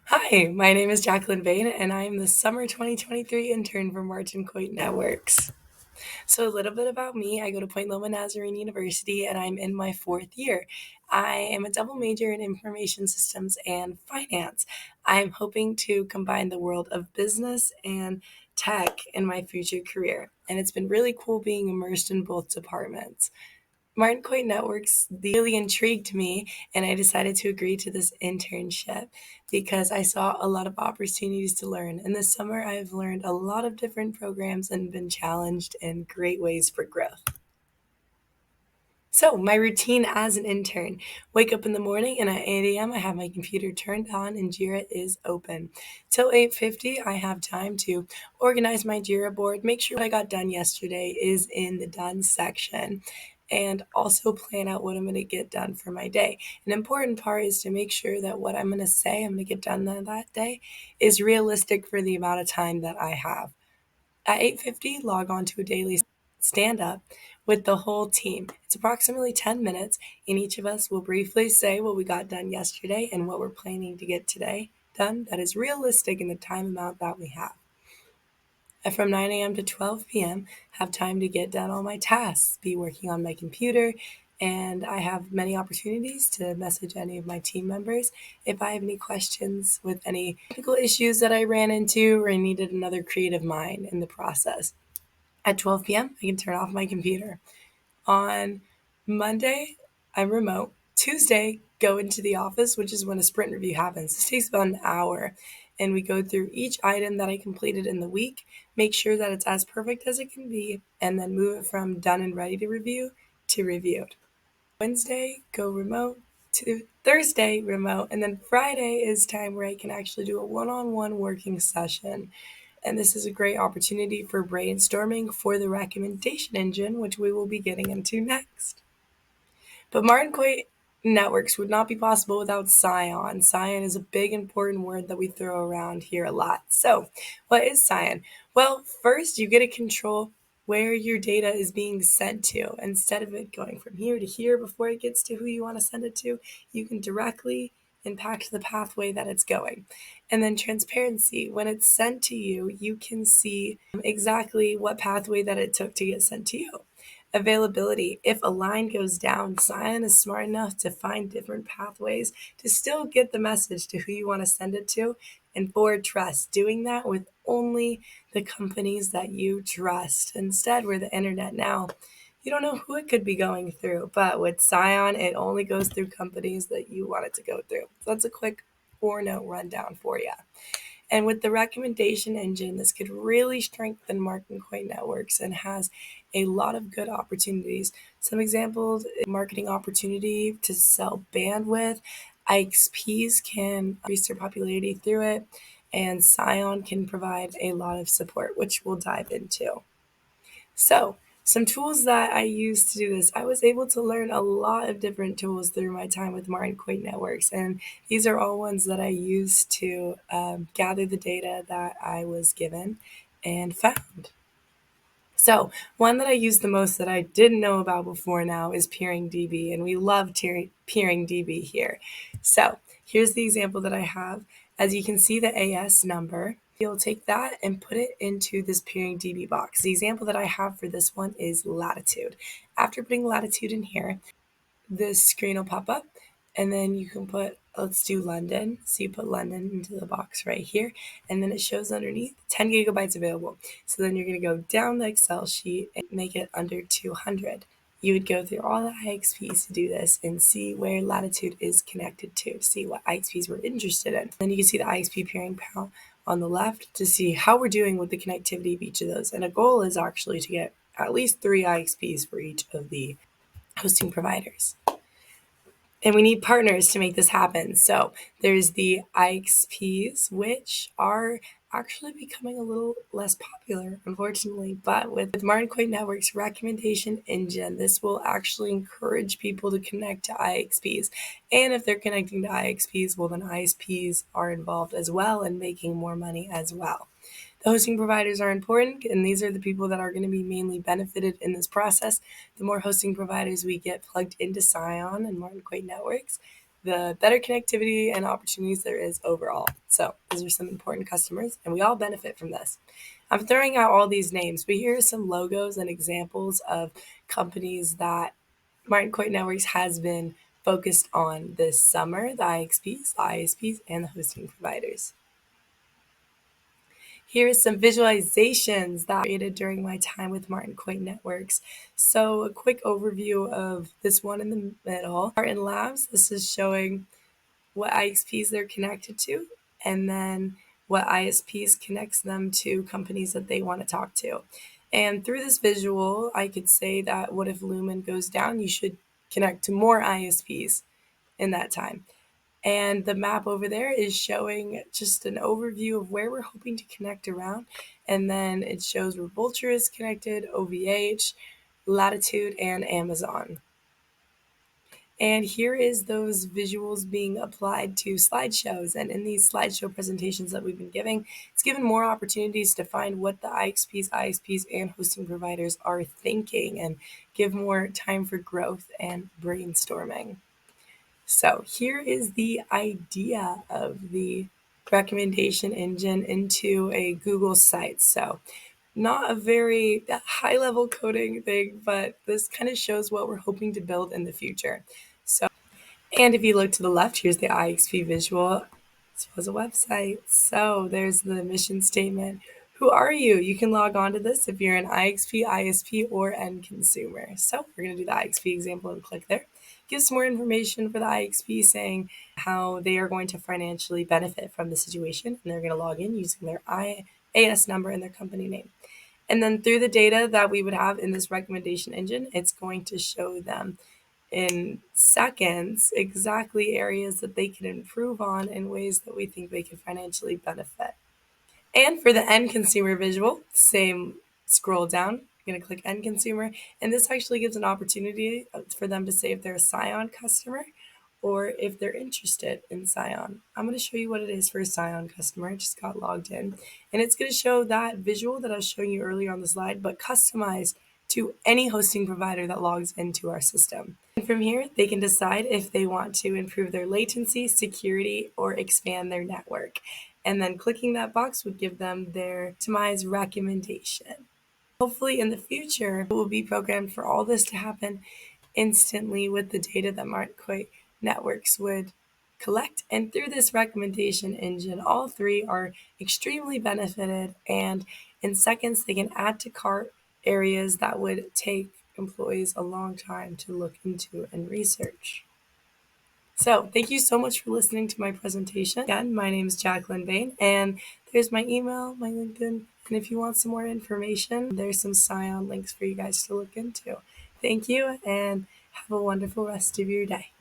Hi, my name is Jacklyn Bain, and I am the Summer 2023 Intern for Martincoit Networks. So a little bit about me, I go to Loma Nazarene University, and I'm in my 4th year. I am a double major in information systems and finance. I'm hoping to combine the world of business and tech in my future career, and it's been really cool being immersed in both departments. Martincoit Networks really intrigued me, and I decided to agree to this internship because I saw a lot of opportunities to learn. And this summer, I've learned a lot of different programs and been challenged in great ways for growth. So, my routine as an intern: wake up in the morning, and at 8 a.m., I have my computer turned on and Jira is open. Till 8:50, I have time to organize my Jira board, make sure what I got done yesterday is in the done section, and also plan out what I'm going to get done for my day. An important part is to make sure that what I'm going to say I'm going to get done that day is realistic for the amount of time that I have. At 8:50, log on to a daily stand-up with the whole team. It's approximately 10 minutes, and each of us will briefly say what we got done yesterday and what we're planning to get today done that is realistic in the time amount that we have. From 9 a.m. to 12 p.m., have time to get done all my tasks, be working on my computer, and I have many opportunities to message any of my team members if I have any questions with any technical issues that I ran into or I needed another creative mind in the process. At 12 p.m., I can turn off my computer. On Monday, I'm remote. Tuesday, go into the office, which is when a sprint review happens. This takes about an hour, and we go through each item that I completed in the week, make sure that it's as perfect as it can be, and then move it from done and ready to review to reviewed. Wednesday, go remote. To Thursday, remote. And then Friday is time where I can actually do a one-on-one working session. And this is a great opportunity for brainstorming for the recommendation engine, which we will be getting into next. But Martincoit Networks would not be possible without SCION. SCION is a big, important word that we throw around here a lot. So, what is SCION? Well, first, you get to control where your data is being sent to. Instead of it going from here to here before it gets to who you want to send it to, you can directly impact the pathway that it's going. And then transparency: when it's sent to you, you can see exactly what pathway that it took to get sent to you. Availability: if a line goes down, SCION is smart enough to find different pathways to still get the message to who you want to send it to. And forward trust: doing that with only the companies that you trust. Instead, we're the internet now. You don't know who it could be going through, but with SCION, it only goes through companies that you want it to go through. So that's a quick 4-note rundown for you. And with the recommendation engine, this could really strengthen Martincoit Networks and has a lot of good opportunities. Some examples: marketing opportunity to sell bandwidth. IXPs can increase their popularity through it, and SCION can provide a lot of support, which we'll dive into. So, some tools that I used to do this: I was able to learn a lot of different tools through my time with Martincoit Networks, and these are all ones that I used to gather the data that I was given and found. So, one that I use the most that I didn't know about before now is PeeringDB, and we love PeeringDB here. So, here's the example that I have. As you can see, the AS number, you'll take that and put it into this PeeringDB box. The example that I have for this one is latitude. After putting latitude in here, this screen will pop up, and then you can put, let's do London. So you put London into the box right here, and then it shows underneath 10 gigabytes available. So then you're going to go down the Excel sheet and make it under 200. You would go through all the IXPs to do this and see where latitude is connected to see what IXPs we're interested in. Then you can see the IXP peering panel on the left to see how we're doing with the connectivity of each of those. And a goal is actually to get at least 3 IXPs for each of the hosting providers. And we need partners to make this happen. So there's the IXPs, which are actually becoming a little less popular, unfortunately. But with Martincoit Networks recommendation engine, this will actually encourage people to connect to IXPs. And if they're connecting to IXPs, well, then ISPs are involved as well and making more money as well. The hosting providers are important, and these are the people that are going to be mainly benefited in this process. The more hosting providers we get plugged into SCION and Martincoit Networks, the better connectivity and opportunities there is overall. So those are some important customers, and we all benefit from this. I'm throwing out all these names, but here are some logos and examples of companies that Martincoit Networks has been focused on this summer: the IXPs, the ISPs, and the hosting providers. Here are some visualizations that I created during my time with Martincoit Networks. So a quick overview of this one in the middle. Martin Labs, this is showing what IXPs they're connected to, and then what ISPs connects them to companies that they want to talk to. And through this visual, I could say that what if Lumen goes down, you should connect to more ISPs in that time. And the map over there is showing just an overview of where we're hoping to connect around. And then it shows where Vulture is connected, OVH, Latitude, and Amazon. And here is those visuals being applied to slideshows. And in these slideshow presentations that we've been giving, it's given more opportunities to find what the IXPs, ISPs, and hosting providers are thinking and give more time for growth and brainstorming. So here is the idea of the recommendation engine into a Google site. So not a very high level coding thing, but this kind of shows what we're hoping to build in the future. And if you look to the left, here's the IXP visual as well as a website. So there's the mission statement. Who are you? You can log on to this if you're an IXP, ISP, or end consumer. So we're going to do the IXP example and click there. Gives more information for the IXP saying how they are going to financially benefit from the situation. And they're going to log in using their IAS number and their company name. And then through the data that we would have in this recommendation engine, it's going to show them in seconds exactly areas that they can improve on in ways that we think they can financially benefit. And for the end consumer visual, same scroll down, you're going to click end consumer, and this actually gives an opportunity for them to say if they're a SCION customer or if they're interested in SCION. I'm going to show you what it is for a SCION customer. I just got logged in, and it's going to show that visual that I was showing you earlier on the slide, but customized to any hosting provider that logs into our system. And from here, they can decide if they want to improve their latency, security, or expand their network. And then clicking that box would give them their customized recommendation. Hopefully in the future, it will be programmed for all this to happen instantly with the data that Martincoit Networks would collect. And through this recommendation engine, all three are extremely benefited, and in seconds they can add to cart areas that would take employees a long time to look into and research. So thank you so much for listening to my presentation. Again, my name is Jacklyn Bain, and there's my email, my LinkedIn, and if you want some more information, there's some SCION links for you guys to look into. Thank you, and have a wonderful rest of your day.